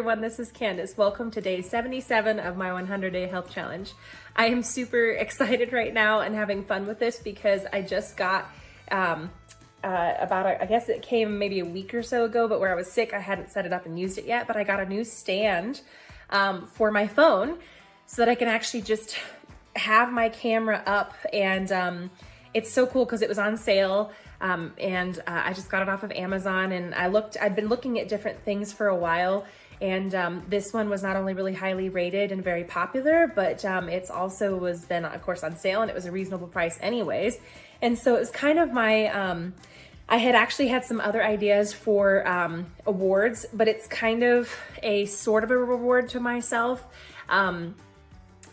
everyone, this is Candace. Welcome to day 77 of my 100-day health challenge. I am super excited right now and having fun with this because I just got I guess it came maybe a week or so ago, but where I was sick, I hadn't set it up and used it yet, but I got a new stand for my phone so that I can actually just have my camera up, and it's so cool because it was on sale. I just got it off of Amazon, and I've been looking at different things for a while, and this one was not only really highly rated and very popular, but it's also was then of course on sale, and it was a reasonable price anyways. And so it was kind of my, I had actually had some other ideas for awards, but it's kind of a sort of a reward to myself.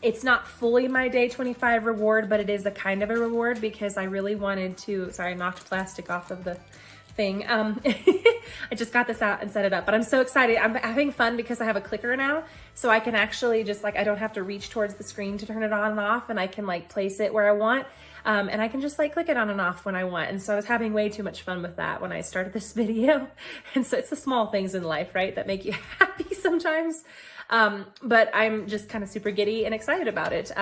It's not fully my day 25 reward, but it is a kind of a reward because I really wanted to, sorry, I knocked plastic off of the thing. I just got this out and set it up, but I'm so excited. I'm having fun because I have a clicker now, so I can actually just I don't have to reach towards the screen to turn it on and off, and I can place it where I want. And I can just click it on and off when I want. And so I was having way too much fun with that when I started this video. And so it's the small things in life, right, that make you happy sometimes. But I'm just kind of super giddy and excited about it.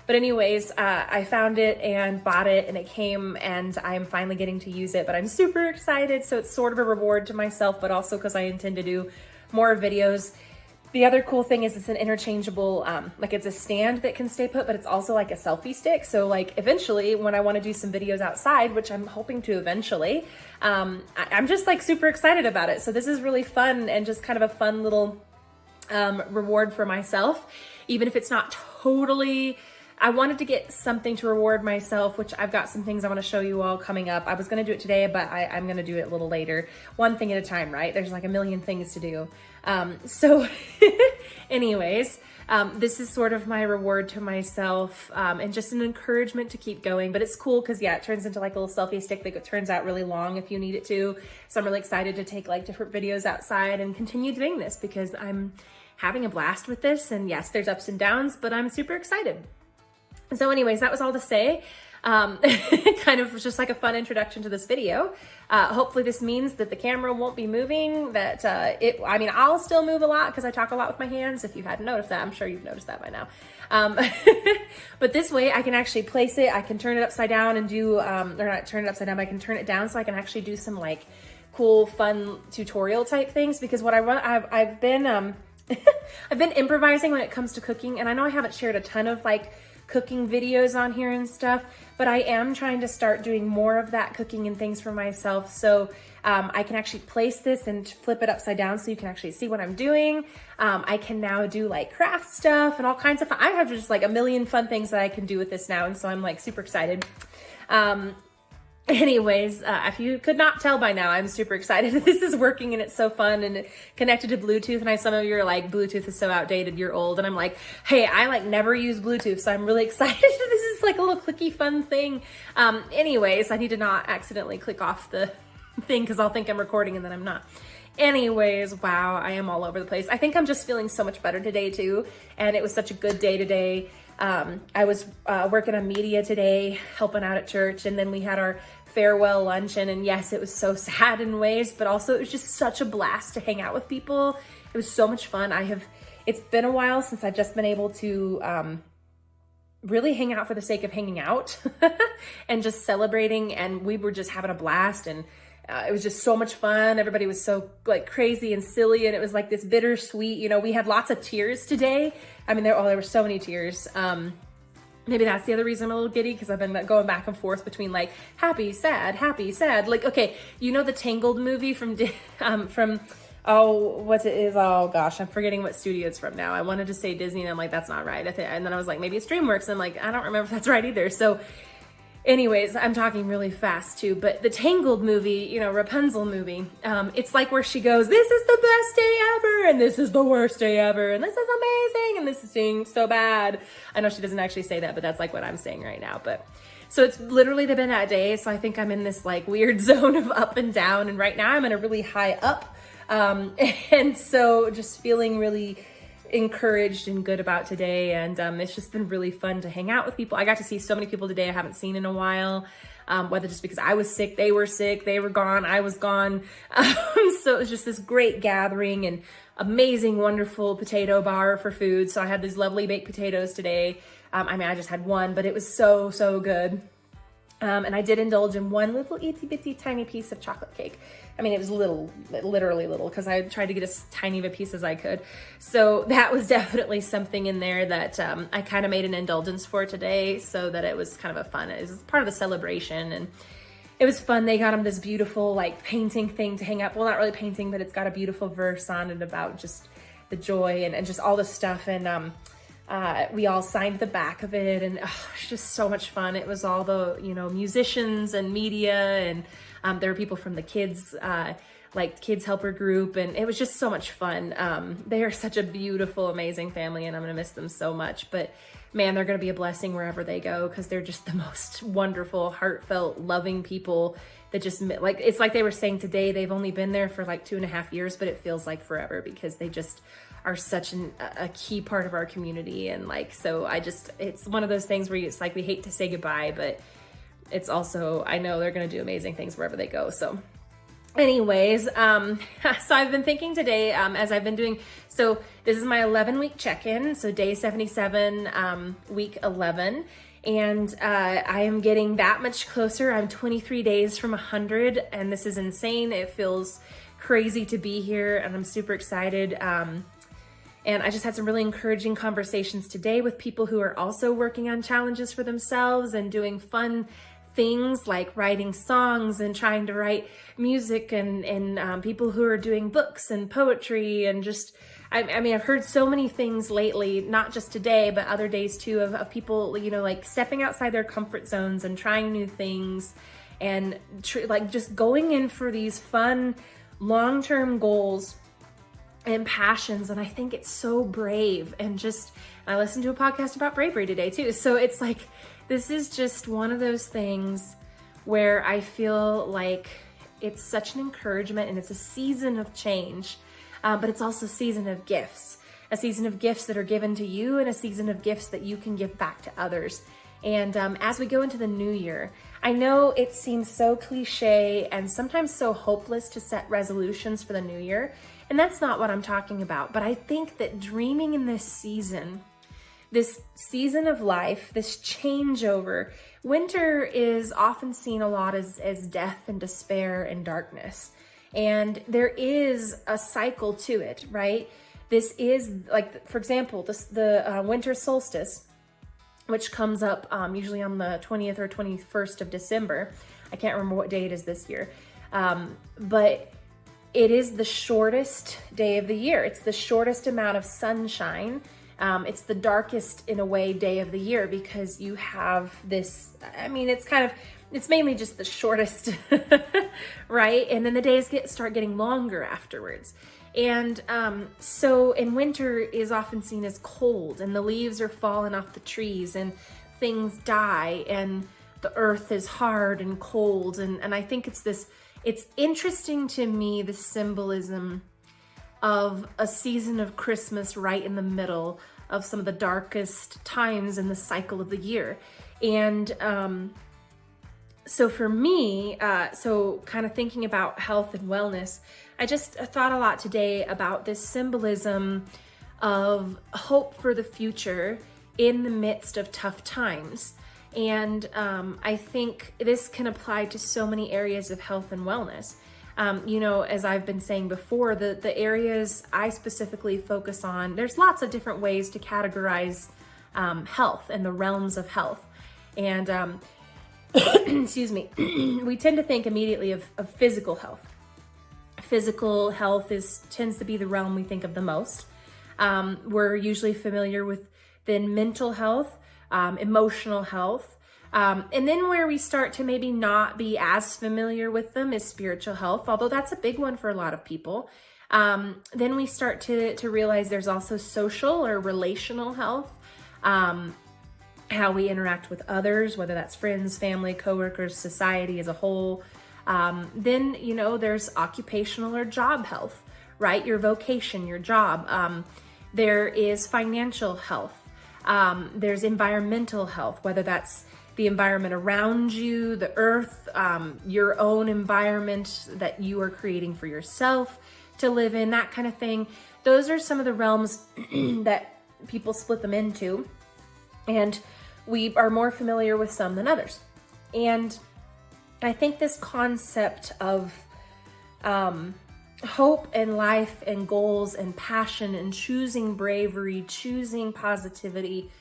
But anyways, I found it and bought it, and it came, and I'm finally getting to use it, but I'm super excited. So it's sort of a reward to myself, but also because I intend to do more videos. The other cool thing is it's an interchangeable, it's a stand that can stay put, but it's also like a selfie stick. So eventually when I want to do some videos outside, which I'm hoping to eventually, I'm just super excited about it. So this is really fun and just kind of a fun little reward for myself, even if it's not totally. I wanted to get something to reward myself, which I've got some things I want to show you all coming up. I was going to do it today, but I'm going to do it a little later. One thing at a time, right? There's a million things to do. So anyways, this is sort of my reward to myself, and just an encouragement to keep going. But it's cool because, yeah, it turns into a little selfie stick that turns out really long if you need it to. So I'm really excited to take different videos outside and continue doing this because I'm having a blast with this. And yes, there's ups and downs, but I'm super excited. So anyways, that was all to say. Kind of just a fun introduction to this video. Hopefully this means that the camera won't be moving, that I'll still move a lot because I talk a lot with my hands. If you hadn't noticed that, I'm sure you've noticed that by now. But this way I can actually place it. I can turn it upside down and do, or not turn it upside down, but I can turn it down so I can actually do some cool, fun tutorial type things, because what I've been, I've been improvising when it comes to cooking, and I know I haven't shared a ton of cooking videos on here and stuff, but I am trying to start doing more of that cooking and things for myself. So I can actually place this and flip it upside down so you can actually see what I'm doing. I can now do craft stuff and all kinds of fun. I have just a million fun things that I can do with this now, and so I'm super excited. Anyways, if you could not tell by now, I'm super excited that this is working and it's so fun and connected to Bluetooth. And some of you are Bluetooth is so outdated, you're old. And I'm hey, I never use Bluetooth, so I'm really excited. This is a little clicky fun thing. Anyways, I need to not accidentally click off the thing because I'll think I'm recording and then I'm not. Anyways, wow, I am all over the place. I think I'm just feeling so much better today too. And it was such a good day today. I was working on media today, helping out at church, and then we had our farewell luncheon, and yes, it was so sad in ways, but also it was just such a blast to hang out with people. It was so much fun. It's been a while since I've just been able to really hang out for the sake of hanging out and just celebrating, and we were just having a blast, and it was just so much fun. Everybody was so crazy and silly, and it was this bittersweet, we had lots of tears today. There were so many tears. Maybe that's the other reason I'm a little giddy, because I've been going back and forth between happy, sad, happy, sad. Okay, the Tangled movie from oh gosh, I'm forgetting what studio it's from now. I wanted to say Disney, and I'm that's not right. And then I was maybe it's DreamWorks, and I don't remember if that's right either. So anyways, I'm talking really fast too, but the Tangled movie, Rapunzel movie, it's where she goes, this is the best day ever, and this is the worst day ever, and this is amazing, and this is so bad. I know she doesn't actually say that, but that's what I'm saying right now. But so it's literally been that day, so I think I'm in this weird zone of up and down, and right now I'm in a really high up, and so just feeling really encouraged and good about today, and it's just been really fun to hang out with people. I got to see so many people today I haven't seen in a while. whether just because I was sick, they were gone, I was gone. So it was just this great gathering and amazing, wonderful potato bar for food. So I had these lovely baked potatoes today. I mean, I just had one, but it was so, so good. And I did indulge in one little itty bitty tiny piece of chocolate cake. I mean, it was little, literally little, because I tried to get as tiny of a piece as I could. So that was definitely something in there that I kind of made an indulgence for today, so that it was kind of it was part of the celebration, and it was fun. They got him this beautiful like painting thing to hang up. Well, not really painting, but it's got a beautiful verse on it about just the joy and just all the stuff. And we all signed the back of it, and it's just so much fun. It was all the, musicians and media, and there were people from the kids, kids helper group, and it was just so much fun. They are such a beautiful, amazing family, and I'm gonna miss them so much, but man, they're gonna be a blessing wherever they go, because they're just the most wonderful, heartfelt, loving people that just, it's like they were saying today, they've only been there for like 2.5 years, but it feels like forever, because they just are such a key part of our community. And so it's one of those things where it's like, we hate to say goodbye, but it's also, I know they're going to do amazing things wherever they go. So anyways, so I've been thinking today, as I've been doing, so this is my 11-week check-in. So day 77, week 11. And I am getting that much closer. I'm 23 days from 100, and this is insane. It feels crazy to be here, and I'm super excited. And I just had some really encouraging conversations today with people who are also working on challenges for themselves and doing fun things like writing songs and trying to write music, and people who are doing books and poetry, and just, I mean, I've heard so many things lately, not just today, but other days too, of people, stepping outside their comfort zones and trying new things, and just going in for these fun, long-term goals and passions. And I think it's so brave, and I listened to a podcast about bravery today too. So it's like, this is just one of those things where I feel like it's such an encouragement, and it's a season of change, but it's also a season of gifts that are given to you, and a season of gifts that you can give back to others. And as we go into the new year, I know it seems so cliche and sometimes so hopeless to set resolutions for the new year, and that's not what I'm talking about. But I think that dreaming in this season of life, this changeover, winter is often seen a lot as death and despair and darkness. And there is a cycle to it, right? This is like, for example, the winter solstice, which comes up usually on the 20th or 21st of December. I can't remember what day it is this year. But it is the shortest day of the year. It's the shortest amount of sunshine. It's the darkest, in a way, day of the year, because you have this, I mean, it's mainly just the shortest, right? And then the days start getting longer afterwards. And and winter is often seen as cold, and the leaves are falling off the trees, and things die, and the earth is hard and cold. And I think it's interesting to me, the symbolism of a season of Christmas right in the middle of some of the darkest times in the cycle of the year. And so for me, kind of thinking about health and wellness, I just thought a lot today about this symbolism of hope for the future in the midst of tough times. And I think this can apply to so many areas of health and wellness. As I've been saying before, the areas I specifically focus on, there's lots of different ways to categorize health and the realms of health. And excuse me, we tend to think immediately of physical health. Physical health tends to be the realm we think of the most. We're usually familiar with then mental health, emotional health. And then where we start to maybe not be as familiar with them is spiritual health, although that's a big one for a lot of people. Then we start to realize there's also social or relational health, how we interact with others, whether that's friends, family, coworkers, society as a whole. Then, there's occupational or job health, right? Your vocation, your job. There is financial health. There's environmental health, whether that's the environment around you, the earth, your own environment that you are creating for yourself to live in, that kind of thing. Those are some of the realms that people split them into, and we are more familiar with some than others. And I think this concept of hope and life and goals and passion and choosing bravery, choosing positivity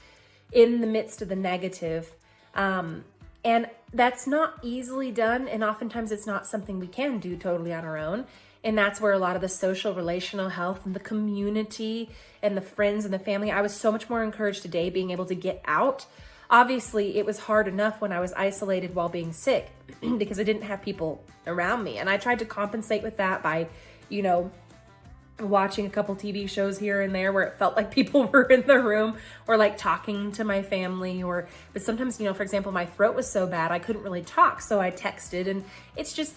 in the midst of the negative, and that's not easily done, and oftentimes it's not something we can do totally on our own. And that's where a lot of the social, relational health and the community and the friends and the family, I was so much more encouraged today being able to get out. Obviously, it was hard enough when I was isolated while being sick because I didn't have people around me. And I tried to compensate with that by, watching a couple TV shows here and there where it felt like people were in the room, or like talking to my family, but sometimes, for example, my throat was so bad I couldn't really talk. So I texted, and it's just,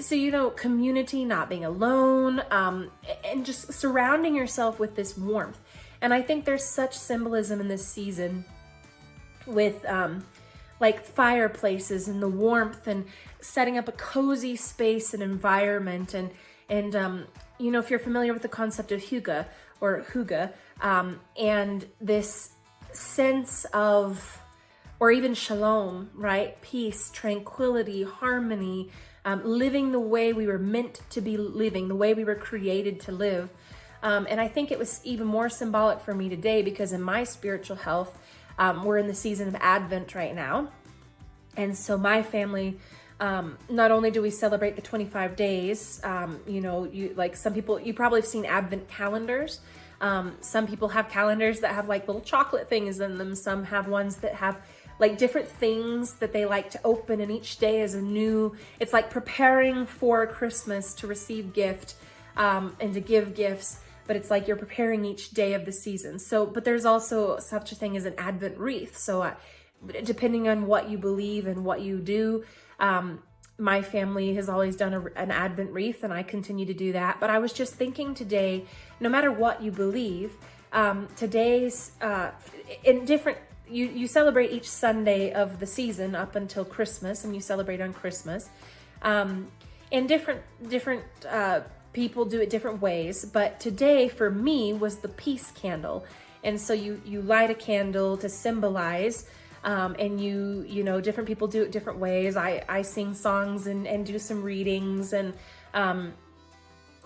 so, community, not being alone, and just surrounding yourself with this warmth. And I think there's such symbolism in this season with like fireplaces and the warmth and setting up a cozy space and environment. And if you're familiar with the concept of hygge or hygge, and this sense of, or even shalom, right? Peace, tranquility, harmony, living the way we were meant to be living, the way we were created to live. And I think it was even more symbolic for me today because in my spiritual health, we're in the season of Advent right now. And so my family, not only do we celebrate the 25 days, some people, you probably have seen Advent calendars. Some people have calendars that have like little chocolate things in them. Some have ones that have like different things that they like to open, and each day is it's like preparing for Christmas to receive gift, and to give gifts, but it's like you're preparing each day of the season. So, but there's also such a thing as an Advent wreath. So depending on what you believe and what you do, my family has always done an Advent wreath, and I continue to do that. But I was just thinking today, no matter what you believe, today's in different, you celebrate each Sunday of the season up until Christmas, and you celebrate on Christmas. And different people do it different ways. But today for me was the peace candle. And so you light a candle to symbolize, and different people do it different ways. I sing songs and do some readings, and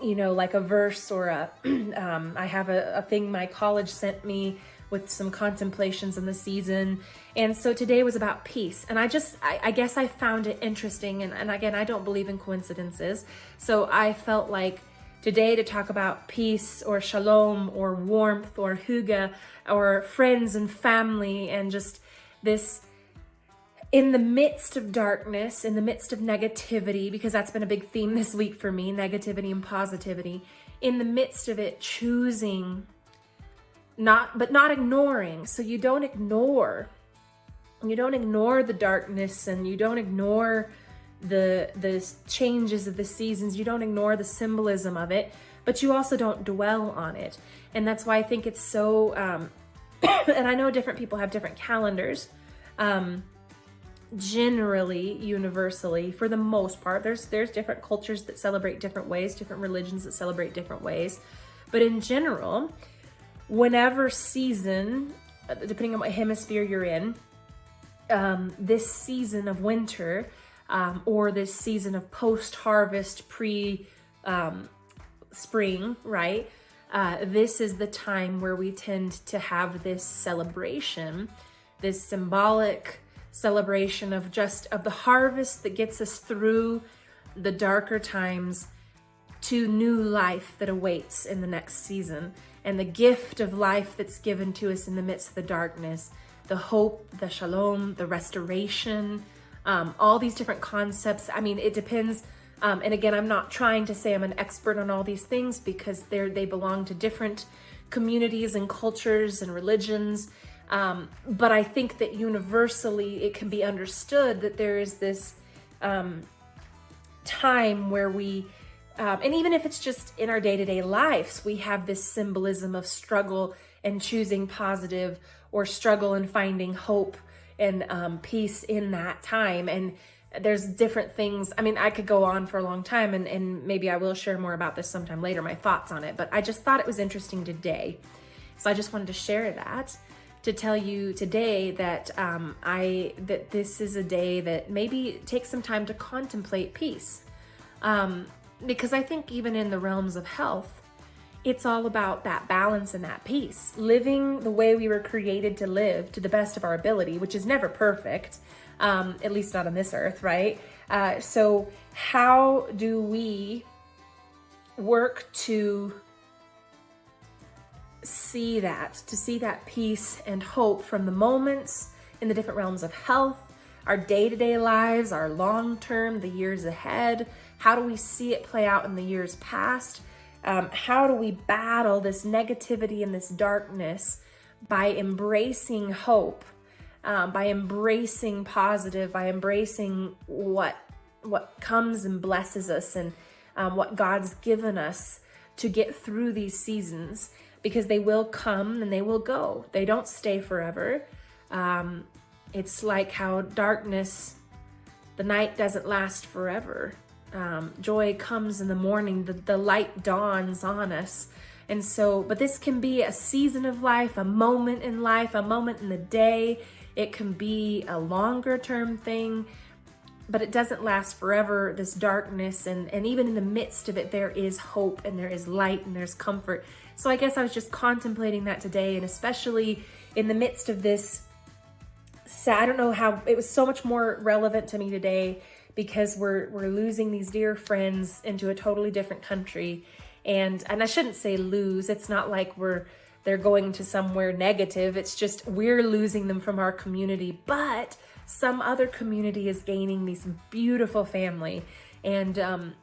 like a verse or I have a thing my college sent me with some contemplations in the season. And so today was about peace. And I guess I found it interesting. And again, I don't believe in coincidences. So I felt like today to talk about peace or shalom or warmth or hygge or friends and family, and just this in the midst of darkness, in the midst of negativity, because that's been a big theme this week for me, negativity and positivity, in the midst of it, choosing not ignoring. So you don't ignore the darkness, and you don't ignore the changes of the seasons. You don't ignore the symbolism of it, but you also don't dwell on it. And that's why I think it's so, and I know different people have different calendars. Generally, universally, for the most part, there's different cultures that celebrate different ways, different religions that celebrate different ways. But in general, whenever season, depending on what hemisphere you're in, this season of winter, or this season of post-harvest, spring, right? This is the time where we tend to have this celebration, this symbolic celebration of the harvest that gets us through the darker times to new life that awaits in the next season, and the gift of life that's given to us in the midst of the darkness, the hope, the shalom, the restoration, all these different concepts. I mean, it depends. And again, I'm not trying to say I'm an expert on all these things, because they belong to different communities and cultures and religions. But I think that universally it can be understood that there is this time where we, and even if it's just in our day-to-day lives, we have this symbolism of struggle and choosing positive, or struggle and finding hope and peace in that time. And there's different things. I mean, I could go on for a long time, and maybe I will share more about this sometime later, my thoughts on it, but I just thought it was interesting today. So I just wanted to share that, to tell you today that that this is a day that maybe take some time to contemplate peace. Because I think even in the realms of health, it's all about that balance and that peace, living the way we were created to live to the best of our ability, which is never perfect, at least not on this earth, right? So how do we work to see that peace and hope from the moments in the different realms of health, our day-to-day lives, our long-term, the years ahead? How do we see it play out in the years past? How do we battle this negativity and this darkness by embracing hope, by embracing positive, by embracing what comes and blesses us, and what God's given us to get through these seasons, because they will come and they will go. They don't stay forever. It's like how darkness, the night doesn't last forever. Joy comes in the morning, the light dawns on us. And so, but this can be a season of life, a moment in life, a moment in the day. It can be a longer term thing, but it doesn't last forever, this darkness. And even in the midst of it, there is hope and there is light and there's comfort. So I guess I was just contemplating that today, and especially in the midst of this, I don't know how, it was so much more relevant to me today, because we're losing these dear friends into a totally different country. And I shouldn't say lose. It's not like they're going to somewhere negative. It's just we're losing them from our community, but some other community is gaining these beautiful family. And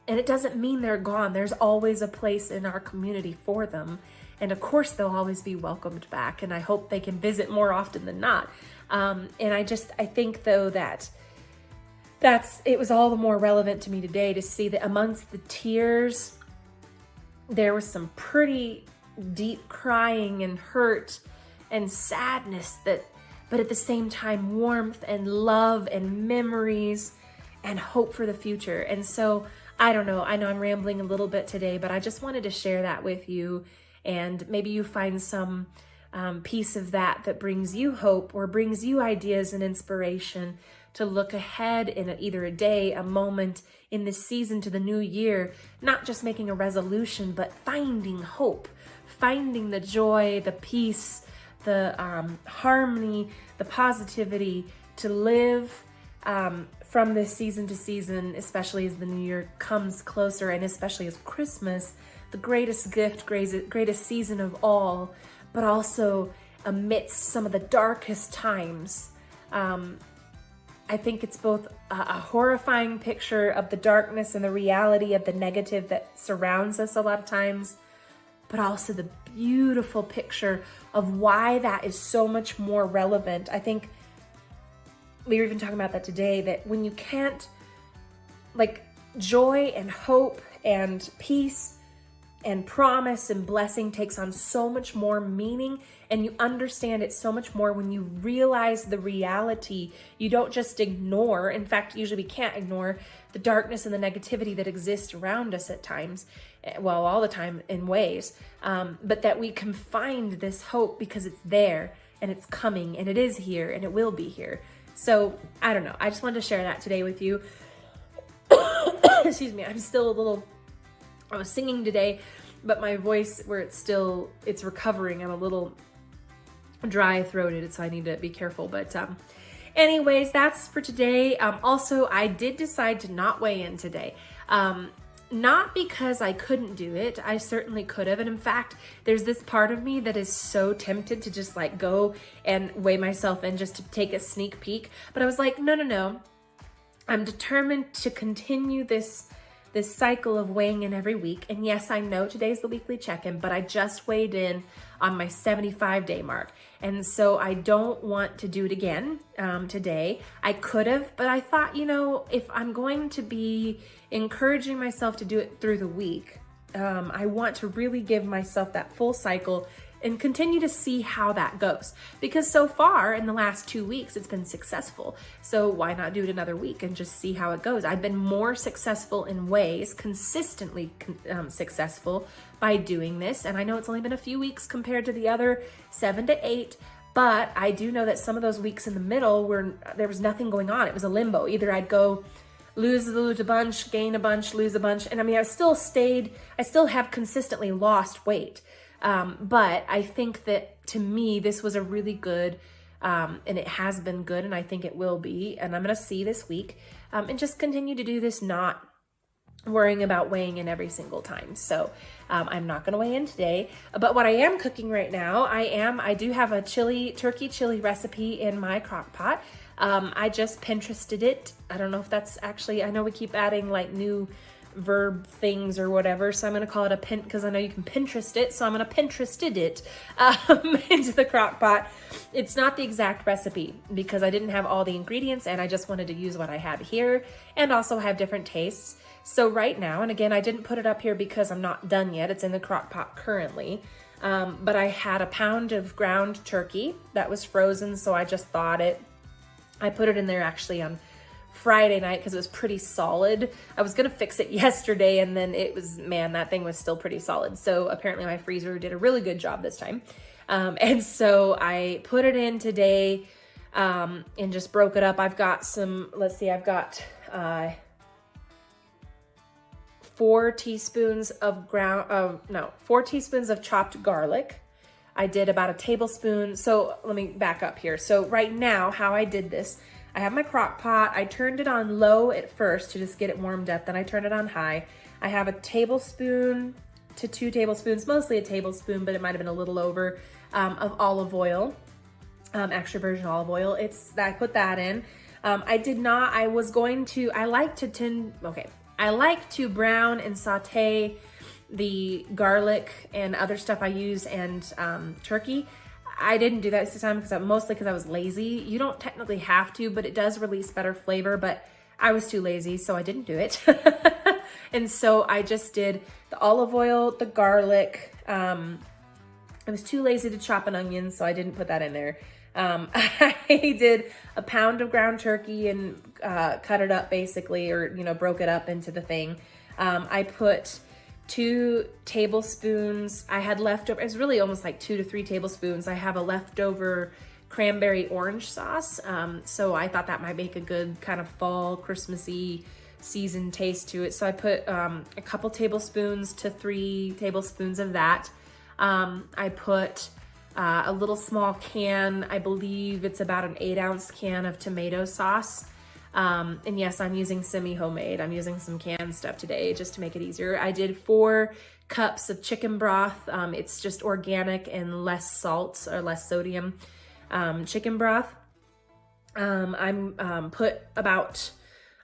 it doesn't mean they're gone. There's always a place in our community for them. And of course, they'll always be welcomed back. And I hope they can visit more often than not. And I think though it was all the more relevant to me today to see that amongst the tears, there was some pretty deep crying and hurt and sadness, but at the same time, warmth and love and memories and hope for the future. And so I don't know, I know I'm rambling a little bit today, but I just wanted to share that with you. And maybe you find some piece of that brings you hope, or brings you ideas and inspiration to look ahead in either a day, a moment in this season to the new year, not just making a resolution, but finding hope, finding the joy, the peace, the harmony, the positivity to live from this season to season, especially as the new year comes closer, and especially as Christmas, the greatest gift, greatest season of all, but also amidst some of the darkest times. I think it's both a horrifying picture of the darkness and the reality of the negative that surrounds us a lot of times, but also the beautiful picture of why that is so much more relevant. I think we were even talking about that today, that when you can't, like, joy and hope and peace and promise and blessing takes on so much more meaning, and you understand it so much more when you realize the reality. You don't just ignore. In fact, usually we can't ignore the darkness and the negativity that exists around us at times, well, all the time in ways, but that we can find this hope because it's there and it's coming and it is here and it will be here. So I don't know. I just wanted to share that today with you. Excuse me. I'm still I was singing today, but my voice, where it's recovering. I'm a little dry throated, so I need to be careful. But anyways, that's for today. Also, I did decide to not weigh in today. Not because I couldn't do it. I certainly could have. And in fact, there's this part of me that is so tempted to just like go and weigh myself in just to take a sneak peek. But I was like, no. I'm determined to continue this cycle of weighing in every week. And yes, I know today's the weekly check-in, but I just weighed in on my 75-day mark. And so I don't want to do it again today. I could have, but I thought, if I'm going to be encouraging myself to do it through the week, I want to really give myself that full cycle and continue to see how that goes. Because so far in the last 2 weeks, it's been successful. So why not do it another week and just see how it goes? I've been more successful in ways, consistently successful by doing this. And I know it's only been a few weeks compared to the other 7 to 8, but I do know that some of those weeks in the middle where there was nothing going on, it was a limbo. Either I'd go lose a bunch, gain a bunch, lose a bunch. And I mean, I still have consistently lost weight. But I think that to me, this was a really good, and it has been good, and I think it will be, and I'm going to see this week, and just continue to do this, not worrying about weighing in every single time. So, I'm not going to weigh in today, but what I am cooking right now, I do have a turkey chili recipe in my crock pot. I just Pinterested it. I don't know if that's actually, I know we keep adding like new verb things or whatever, so I'm going to call it a pin, because I know you can Pinterest it, so I'm going to Pinterested it into the crock pot. It's not the exact recipe because I didn't have all the ingredients and I just wanted to use what I had here and also have different tastes. So right now, and again, I didn't put it up here because I'm not done yet, it's in the crock pot currently, but I had a pound of ground turkey that was frozen, so I just thawed it. I put it in there actually on Friday night because it was pretty solid. I was going to fix it yesterday and then it was, man, that thing was still pretty solid. So apparently my freezer did a really good job this time. And so I put it in today and just broke it up. I've got some, let's see, I've got 4 teaspoons of 4 teaspoons of chopped garlic. I did about a tablespoon. So let me back up here. So right now, how I did this, I have my crock pot. I turned it on low at first to just get it warmed up. Then I turned it on high. I have a tablespoon to 2 tablespoons, mostly a tablespoon, but it might've been a little over, of olive oil, extra virgin olive oil. I put that in. I like to brown and saute the garlic and other stuff I use and turkey. I didn't do that this time mostly because I was lazy. You don't technically have to, but it does release better flavor, but I was too lazy, so I didn't do it. And so I just did the olive oil, the garlic. I was too lazy to chop an onion, so I didn't put that in there. I did a pound of ground turkey and cut it up basically, or, broke it up into the thing. I put 2 tablespoons. I had leftover, it's really almost like 2 to 3 tablespoons. I have a leftover cranberry orange sauce. So I thought that might make a good kind of fall Christmassy season taste to it. So I put a couple tablespoons to 3 tablespoons of that. I put a little small can, I believe it's about an 8-ounce can of tomato sauce. And yes, I'm using semi-homemade. I'm using some canned stuff today just to make it easier. I did 4 cups of chicken broth. It's just organic and less salt or less sodium chicken broth. I'm put about,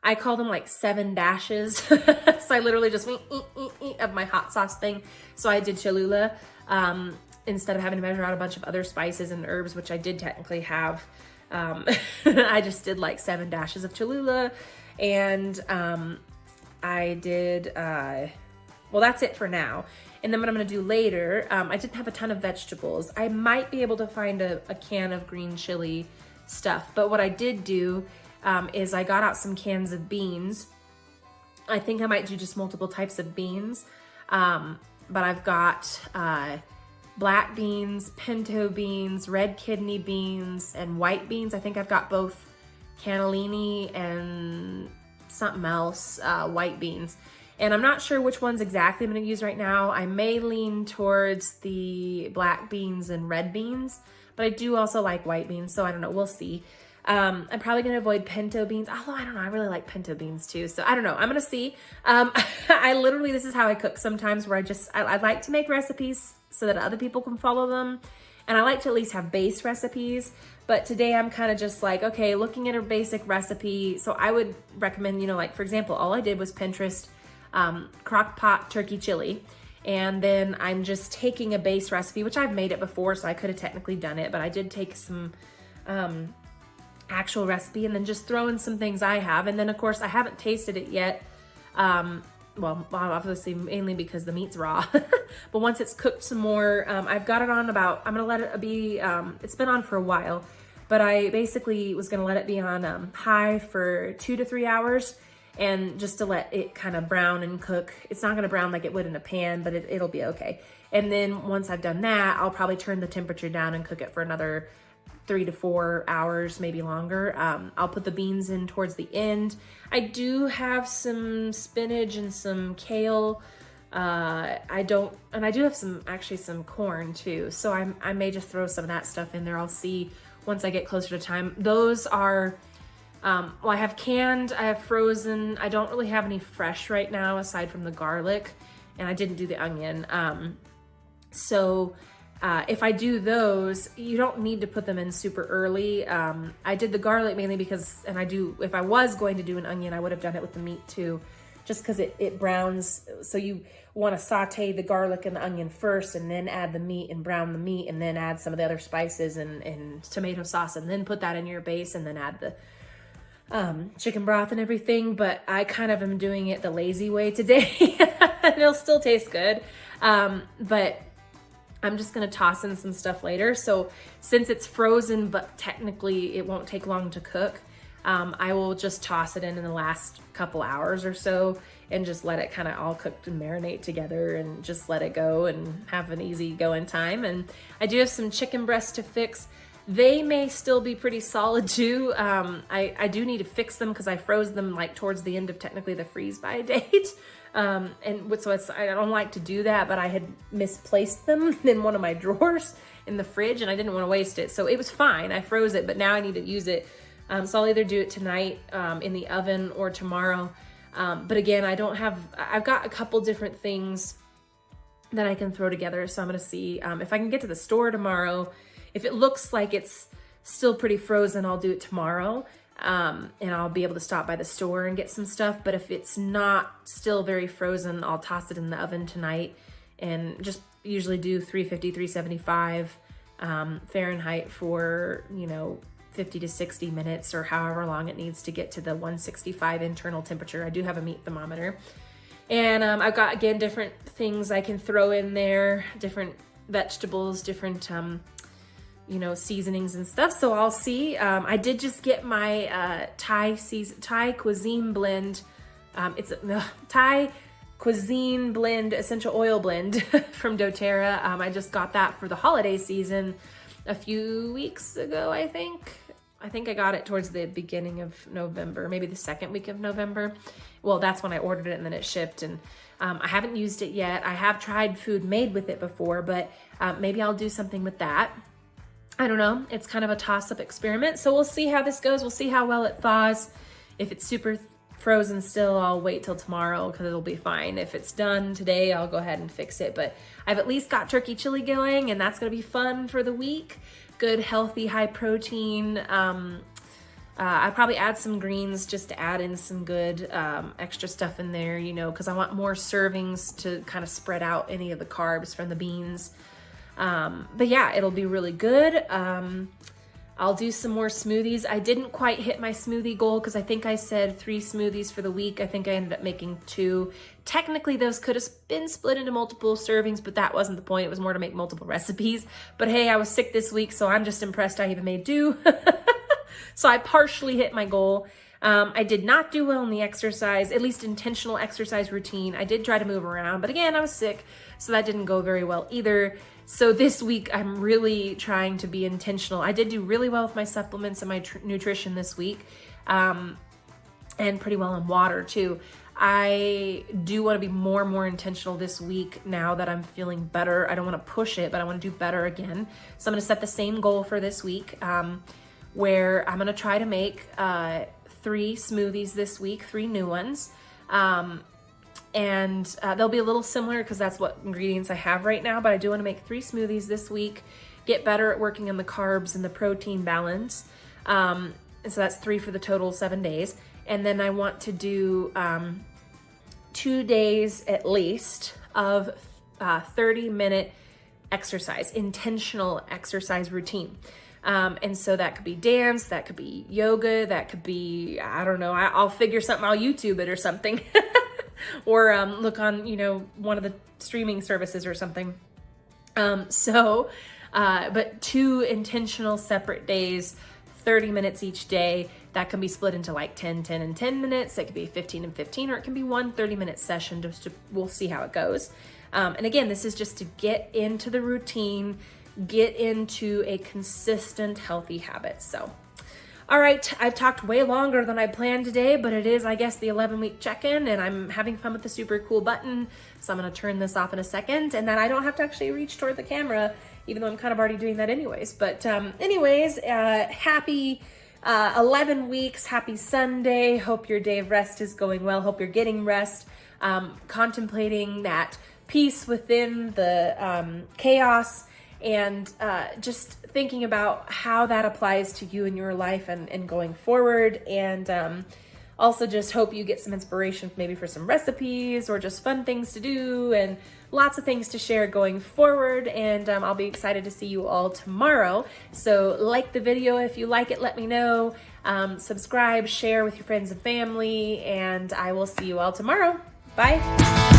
I call them like 7 dashes. So I literally just went of my hot sauce thing. So I did Cholula instead of having to measure out a bunch of other spices and herbs, which I did technically have. I just did like 7 dashes of Cholula, and I did, well, that's it for now. And then what I'm going to do later, I didn't have a ton of vegetables. I might be able to find a can of green chili stuff, but what I did do is I got out some cans of beans. I think I might do just multiple types of beans, but I've got black beans, pinto beans, red kidney beans, and white beans. I think I've got both cannellini and something else, white beans. And I'm not sure which ones exactly I'm going to use right now. I may lean towards the black beans and red beans, but I do also like white beans, so I don't know. We'll see. I'm probably going to avoid pinto beans, although I don't know. I really like pinto beans too, so I don't know. I'm going to see. I literally, this is how I cook sometimes, where I like to make recipes so that other people can follow them. And I like to at least have base recipes. But today I'm kind of just like, okay, looking at a basic recipe. So I would recommend, like for example, all I did was Pinterest crock pot turkey chili. And then I'm just taking a base recipe, which I've made it before, so I could have technically done it. But I did take some actual recipe and then just throw in some things I have. And then of course I haven't tasted it yet. well, obviously mainly because the meat's raw, but once it's cooked some more, I've got it on about, I'm gonna let it be, it's been on for a while, but I basically was gonna let it be on high for 2 to 3 hours, and just to let it kind of brown and cook. It's not gonna brown like it would in a pan, but it'll be okay. And then once I've done that, I'll probably turn the temperature down and cook it for another 3 to 4 hours, maybe longer. I'll put the beans in towards the end. I do have some spinach and some kale. I do have some corn too. So I may just throw some of that stuff in there. I'll see once I get closer to time. Those are, well, I have canned, I have frozen. I don't really have any fresh right now aside from the garlic, and I didn't do the onion. If I do those, you don't need to put them in super early. I did the garlic mainly because, if I was going to do an onion, I would have done it with the meat too, just because it browns. So you want to saute the garlic and the onion first, and then add the meat and brown the meat, and then add some of the other spices and tomato sauce, and then put that in your base, and then add the chicken broth and everything. But I kind of am doing it the lazy way today. And it'll still taste good. But I'm just gonna toss in some stuff later. So since it's frozen, but technically it won't take long to cook, I will just toss it in the last couple hours or so and just let it kind of all cook and marinate together, and just let it go and have an easy going time. And I do have some chicken breasts to fix. They may still be pretty solid too. I do need to fix them because I froze them like towards the end of technically the freeze by date. I don't like to do that, but I had misplaced them in one of my drawers in the fridge, and I didn't want to waste it. So it was fine. I froze it, but now I need to use it. So I'll either do it tonight in the oven or tomorrow. But again, I've got a couple different things that I can throw together. So I'm going to see if I can get to the store tomorrow. If it looks like it's still pretty frozen, I'll do it tomorrow. And I'll be able to stop by the store and get some stuff. But if it's not still very frozen, I'll toss it in the oven tonight, and just usually do 350, 375 Fahrenheit for, 50 to 60 minutes, or however long it needs to get to the 165 internal temperature. I do have a meat thermometer. And I've got, again, different things I can throw in there, different vegetables, different seasonings and stuff. So I'll see. I did just get my Thai cuisine blend. It's a Thai cuisine blend, essential oil blend from doTERRA. I just got that for the holiday season a few weeks ago, I think. I think I got it towards the beginning of November, maybe the second week of November. Well, that's when I ordered it, and then it shipped. And I haven't used it yet. I have tried food made with it before, but maybe I'll do something with that. I don't know. It's kind of a toss-up experiment. So we'll see how this goes. We'll see how well it thaws. If it's super frozen still, I'll wait till tomorrow because it'll be fine. If it's done today, I'll go ahead and fix it. But I've at least got turkey chili going, and that's going to be fun for the week. Good, healthy, high protein. I probably add some greens just to add in some good extra stuff in there, because I want more servings to kind of spread out any of the carbs from the beans. But yeah, it'll be really good. I'll do some more smoothies. I didn't quite hit my smoothie goal because I think I said 3 smoothies for the week. I think I ended up making 2. Technically, those could have been split into multiple servings, but that wasn't the point. It was more to make multiple recipes. But hey, I was sick this week, so I'm just impressed I even made 2. So I partially hit my goal. I did not do well in the exercise, at least intentional exercise routine. I did try to move around, but again, I was sick, so that didn't go very well either. So this week, I'm really trying to be intentional. I did do really well with my supplements and my nutrition this week, and pretty well on water too. I do want to be more and more intentional this week now that I'm feeling better. I don't want to push it, but I want to do better again. So I'm going to set the same goal for this week, where I'm going to try to make 3 smoothies this week, 3 new ones. And they'll be a little similar because that's what ingredients I have right now, but I do want to make 3 smoothies this week, get better at working on the carbs and the protein balance. And so that's 3 for the total 7 days. And then I want to do 2 days at least of 30-minute exercise, intentional exercise routine. And so that could be dance, that could be yoga, that could be, I don't know, I'll figure something, I'll YouTube it or something. or look on, you know, one of the streaming services or something. But 2 intentional separate days, 30 minutes each day, that can be split into like 10, 10, and 10 minutes. It could be 15 and 15, or it can be one 30-minute session. We'll see how it goes. And again, this is just to get into the routine, get into a consistent, healthy habit. So, all right, I've talked way longer than I planned today, but it is, I guess, the 11-week check-in, and I'm having fun with the super cool button. So I'm gonna turn this off in a second, and then I don't have to actually reach toward the camera, even though I'm kind of already doing that anyways. But happy 11 weeks, happy Sunday. Hope your day of rest is going well. Hope you're getting rest, contemplating that peace within the chaos, and just thinking about how that applies to you in your life and going forward. And also just hope you get some inspiration maybe for some recipes or just fun things to do and lots of things to share going forward. And I'll be excited to see you all tomorrow. So like the video if you like it, let me know. Subscribe, share with your friends and family, and I will see you all tomorrow. Bye.